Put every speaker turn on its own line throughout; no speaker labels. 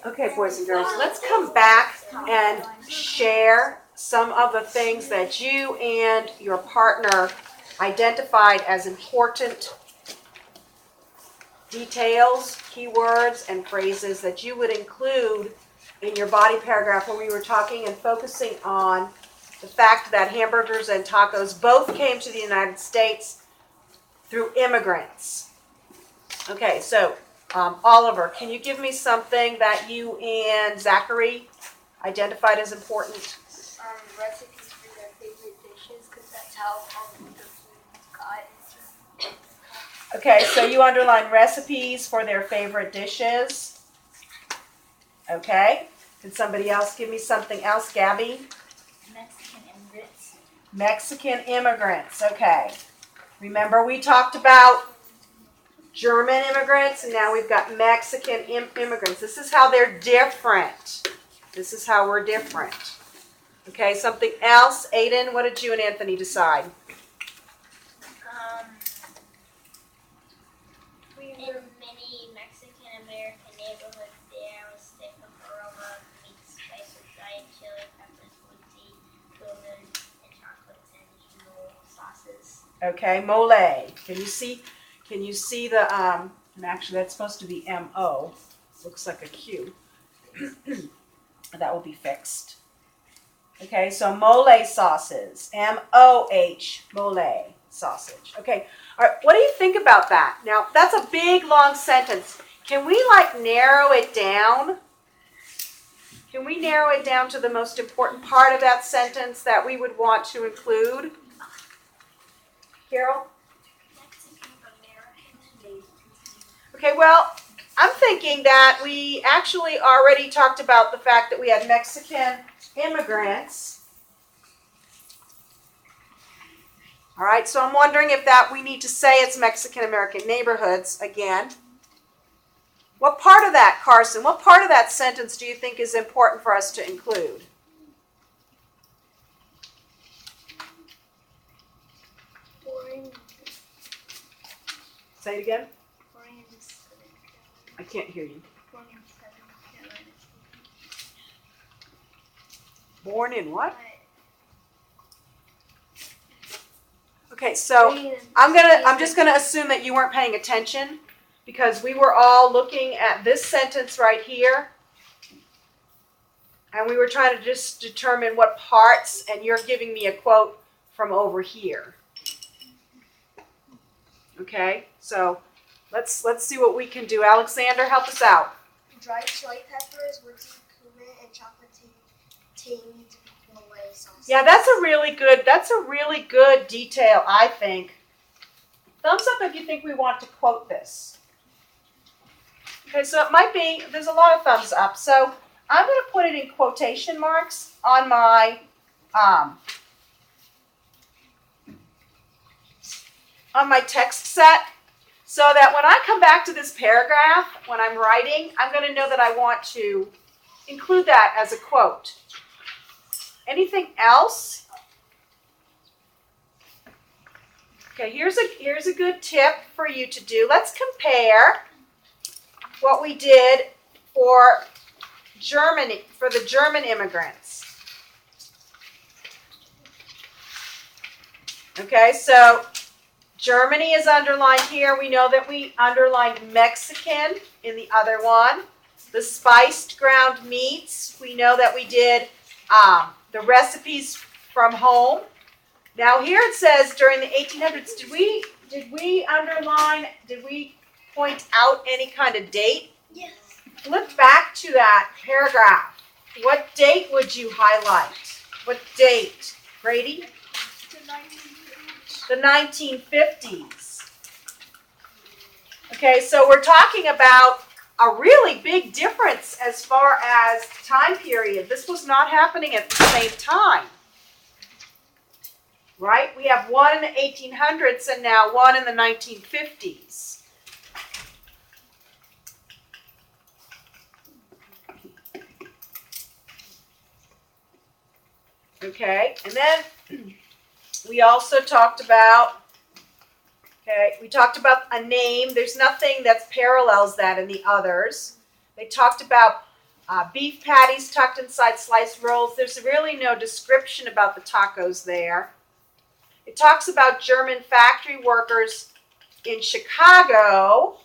Okay, boys and girls, let's come back and share some of the things that you and your partner identified as important details, keywords, and phrases that you would include in your body paragraph when we were talking and focusing on the fact that hamburgers and tacos both came to the United States through immigrants. Okay, so Oliver, can you give me something that you and Zachary identified as important?
Recipes for their favorite dishes, because that's how all the food got.
Okay, so you underline recipes for their favorite dishes. Okay. Can somebody else give me something else? Gabby?
Mexican immigrants.
Mexican immigrants. Okay. Remember we talked about German immigrants, and now we've got Mexican immigrants. This is how they're different. This is how we're different. Okay, something else. Aiden, what did you and Anthony decide?
In many Mexican American neighborhoods, there was thick aroma, meat, spices, dried chili, peppers, whiskey, cumin, and chocolates and usual sauces.
Okay, mole. Can you see the and actually that's supposed to be M-O. Looks like a Q. That will be fixed. Okay, so mole sauces. M-O-H, mole sausage. Okay, all right, what do you think about that? Now, that's a big, long sentence. Can we, narrow it down? Can we narrow it down to the most important part of that sentence that we would want to include? Carol?
Mexican American.
Okay, well, I'm thinking that we actually already talked about the fact that we had Mexican immigrants. All right, so I'm wondering if that we need to say it's Mexican American neighborhoods again. What part of that, Carson, what part of that sentence do you think is important for us to include? Say it again. I can't hear you. Born in what? Okay, so I'm just gonna assume that you weren't paying attention because we were all looking at this sentence right here. And we were trying to just determine what parts, and you're giving me a quote from over here. Okay, so let's see what we can do. Alexander, help us out.
Dried chili peppers, whiskey, cumin, and chocolate tinged mole sauce.
Yeah, that's a really good detail, I think. Thumbs up if you think we want to quote this. Okay, so it might be, there's a lot of thumbs up. So I'm going to put it in quotation marks on my text set so that when I come back to this paragraph, when I'm writing, I'm going to know that I want to include that as a quote. Anything else? Okay, here's a good tip for you to do. Let's compare what we did for Germany, for the German immigrants. Okay, so Germany is underlined here. We know that we underlined Mexican in the other one. The spiced ground meats, we know that we did the recipes from home. Now here it says during the 1800s, did we underline, did we point out any kind of date?
Yes.
Flip back to that paragraph. What date would you highlight? What date? Brady? The 1950s. Okay, so we're talking about a really big difference as far as time period. This was not happening at the same time. Right? We have one in the 1800s and now one in the 1950s. Okay, and then we also talked about, we talked about a name. There's nothing that parallels that in the others. They talked about Beef patties tucked inside sliced rolls. There's really no description about the tacos there. It talks about German factory workers in Chicago.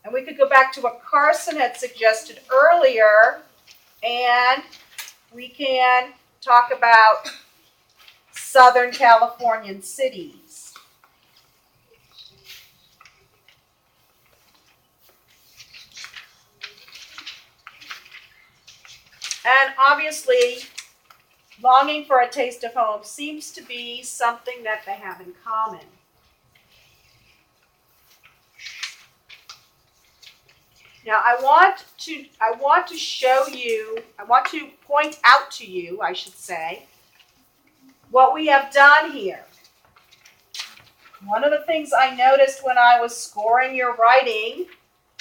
And we could go back to what Carson had suggested earlier, and we can talk about Southern Californian cities. And obviously, longing for a taste of home seems to be something that they have in common. Now I want to show you, I want to point out to you, I should say, what we have done here. One of the things I noticed when I was scoring your writing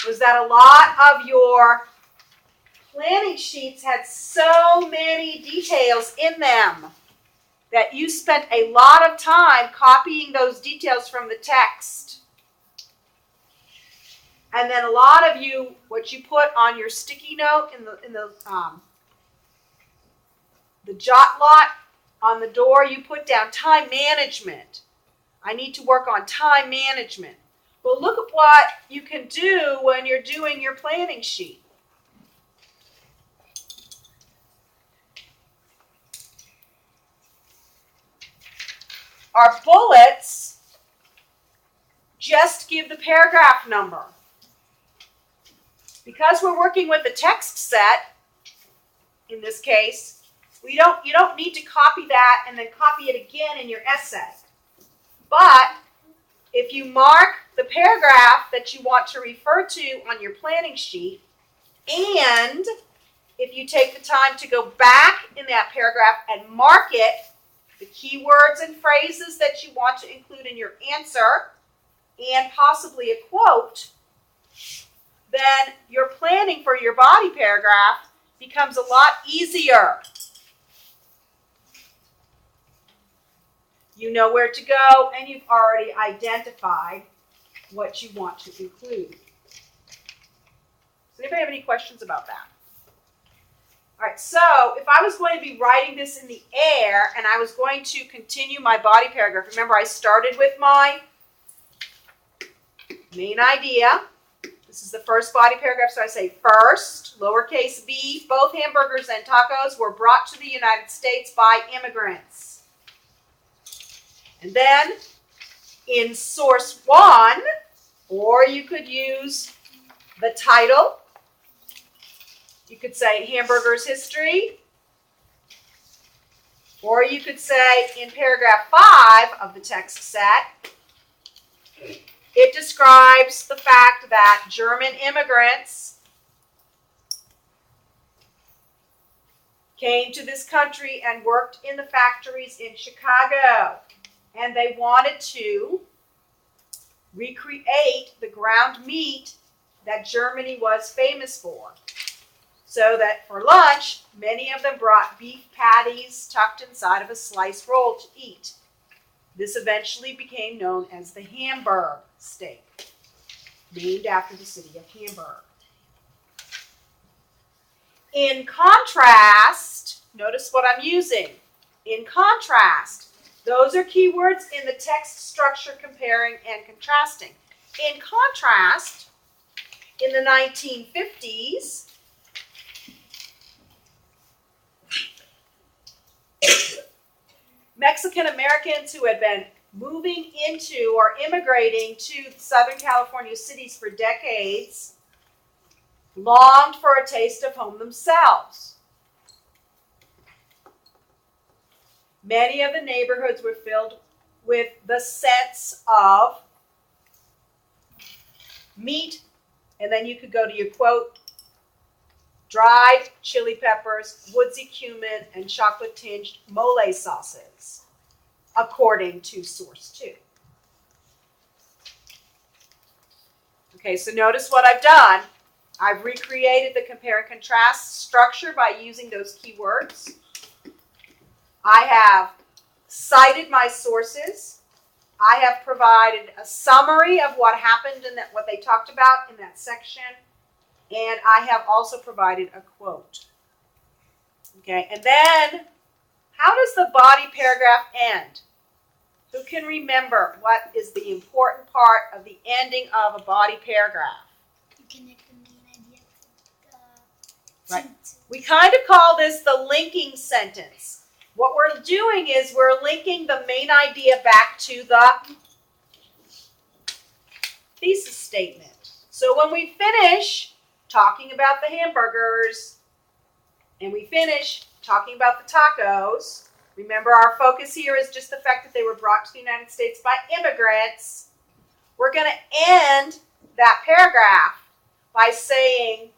was that a lot of your planning sheets had so many details in them that you spent a lot of time copying those details from the text. And then a lot of you, what you put on your sticky note in the jot lot on the door, you put down time management. I need to work on time management. Well, look at what you can do when you're doing your planning sheet. Our bullets just give the paragraph number. Because we're working with a text set, in this case, you don't need to copy that and then copy it again in your essay. But if you mark the paragraph that you want to refer to on your planning sheet, and if you take the time to go back in that paragraph and mark it, the keywords and phrases that you want to include in your answer, and possibly a quote, then your planning for your body paragraph becomes a lot easier. You know where to go, and you've already identified what you want to include. Does anybody have any questions about that? All right, so if I was going to be writing this in the air and I was going to continue my body paragraph, remember I started with my main idea. This is the first body paragraph, so I say first, lowercase b, both hamburgers and tacos were brought to the United States by immigrants. And then in source one, or you could use the title. You could say hamburgers history. Or you could say in paragraph 5 of the text set, it describes the fact that German immigrants came to this country and worked in the factories in Chicago. And they wanted to recreate the ground meat that Germany was famous for. So that for lunch, many of them brought beef patties tucked inside of a sliced roll to eat. This eventually became known as the Hamburg steak, named after the city of Hamburg. In contrast, notice what I'm using. In contrast, those are keywords in the text structure comparing and contrasting. In contrast, in the 1950s, Mexican Americans who had been moving into or immigrating to Southern California cities for decades longed for a taste of home themselves. Many of the neighborhoods were filled with the sense of meat, and then you could go to your quote, dried chili peppers, woodsy cumin, and chocolate-tinged mole sauces, according to source 2. Okay, so notice what I've done. I've recreated the compare and contrast structure by using those keywords. I have cited my sources. I have provided a summary of what happened and what they talked about in that section. And I have also provided a quote. Okay, and then how does the body paragraph end? Who can remember what is the important part of the ending of a body paragraph?
You connect the main idea to the
Right. We kind of call this the linking sentence. What we're doing is we're linking the main idea back to the thesis statement. So when we finish talking about the hamburgers and we finish talking about the tacos, remember our focus here is just the fact that they were brought to the United States by immigrants. We're going to end that paragraph by saying,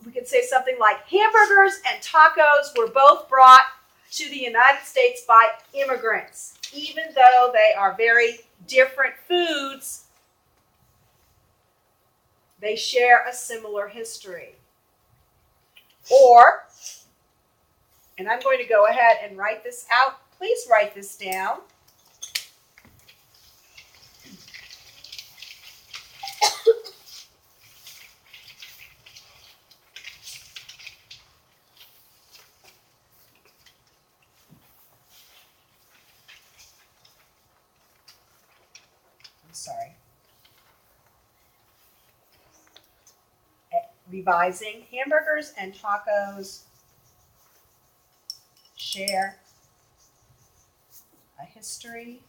we could say something like, hamburgers and tacos were both brought to the United States by immigrants. Even though they are very different foods, they share a similar history. Or, and I'm going to go ahead and write this out. Please write this down. Sorry. Revising, hamburgers and tacos share a history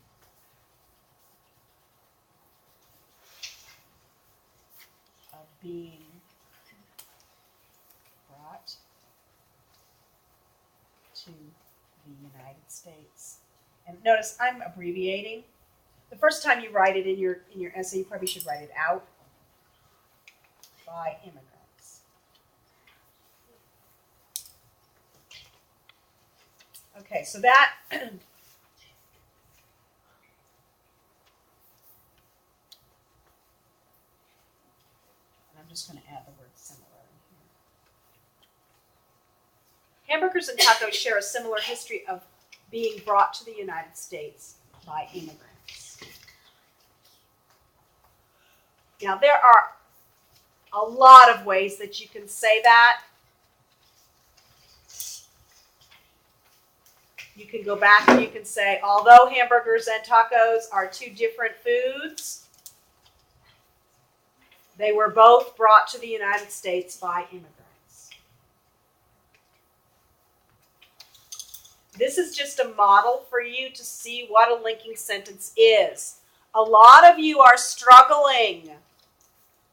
of being brought to the United States. And notice I'm abbreviating. The first time you write it in your essay, you probably should write it out. By immigrants. Okay, so that and I'm just going to add the word similar in here. Hamburgers and tacos share a similar history of being brought to the United States by immigrants. Now, there are a lot of ways that you can say that. You can go back and you can say, although hamburgers and tacos are two different foods, they were both brought to the United States by immigrants. This is just a model for you to see what a linking sentence is. A lot of you are struggling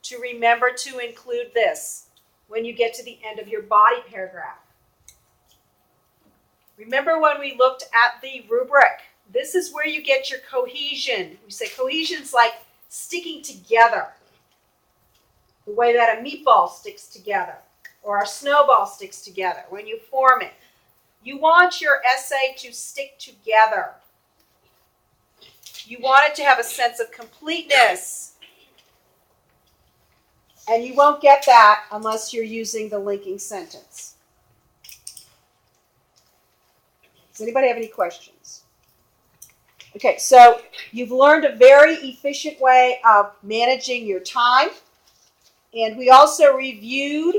to remember to include this when you get to the end of your body paragraph. Remember when we looked at the rubric? This is where you get your cohesion. We say cohesion's like sticking together. The way that a meatball sticks together or a snowball sticks together when you form it. You want your essay to stick together. You want it to have a sense of completeness. And you won't get that unless you're using the linking sentence. Does anybody have any questions? Okay, so you've learned a very efficient way of managing your time. And we also reviewed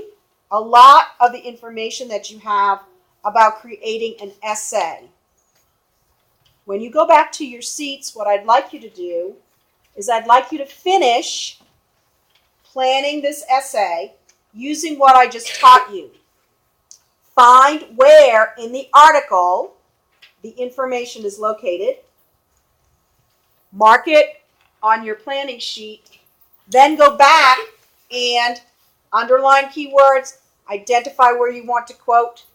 a lot of the information that you have about creating an essay. When you go back to your seats, what I'd like you to do is I'd like you to finish planning this essay using what I just taught you. Find where in the article the information is located. Mark it on your planning sheet. Then go back and underline keywords, identify where you want to quote.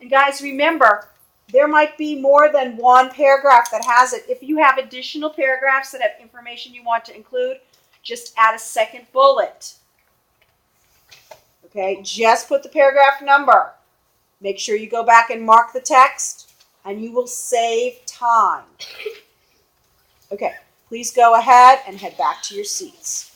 And guys, remember, there might be more than one paragraph that has it. If you have additional paragraphs that have information you want to include, just add a second bullet. Okay, just put the paragraph number. Make sure you go back and mark the text, and you will save time. Okay, please go ahead and head back to your seats.